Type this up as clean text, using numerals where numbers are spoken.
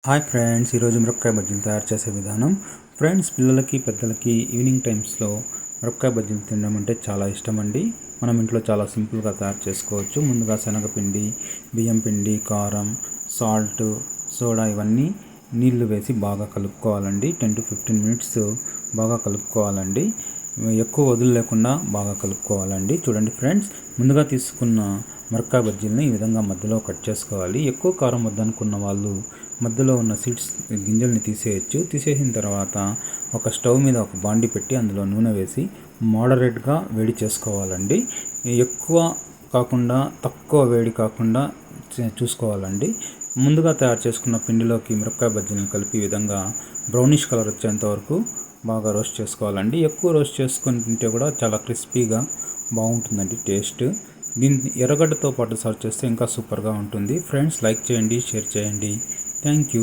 Hi friends, ఈరోజు మిరపకాయ బజ్జీలు తయారు చేసే విధానం. ఫ్రెండ్స్, పిల్లలకి పెద్దలకి ఈవినింగ్ టైమ్స్లో మిరపకాయ బజ్జీలు తినడం అంటే చాలా ఇష్టం అండి. మనం ఇంట్లో చాలా సింపుల్గా తయారు చేసుకోవచ్చు. ముందుగా శనగపిండి, బియ్యం పిండి, కారం, సాల్ట్, సోడా ఇవన్నీ నీళ్లు వేసి బాగా కలుపుకోవాలండి. 10 to 15 minutes బాగా కలుపుకోవాలండి. ఎక్కువ వదులు లేకుండా బాగా కలుపుకోవాలండి. చూడండి ఫ్రెండ్స్, ముందుగా తీసుకున్న మిరపకాయ బజ్జీలని ఈ విధంగా మధ్యలో కట్ చేసుకోవాలి. ఎక్కువ కారం వద్దనుకున్న వాళ్ళు మధ్యలో ఉన్న సీడ్స్ గింజల్ని తీసేసిన తర్వాత ఒక స్టవ్ మీద ఒక బాండి పెట్టి అందులో నూనె వేసి మోడరేట్గా వేడి చేసుకోవాలండి. ఎక్కువ కాకుండా తక్కువ వేడి కాకుండా చూసుకోవాలండి. ముందుగా తయారు చేసుకున్న పిండిలోకి మిరపకాయ బజ్జీలను కలిపి ఈ విధంగా బ్రౌనిష్ కలర్ వచ్చేంత వరకు బాగా రోస్ట్ చేసుకోవాలండి. ఎక్కువ రోస్ట్ చేసుకొని తింటే కూడా చాలా క్రిస్పీగా బాగుంటుందండి టేస్ట్. దీన్ని ఎర్రగడ్డతో పాటు సర్వ్ చేస్తే ఇంకా సూపర్గా ఉంటుంది. ఫ్రెండ్స్, లైక్ చేయండి, షేర్ చేయండి. Thank you.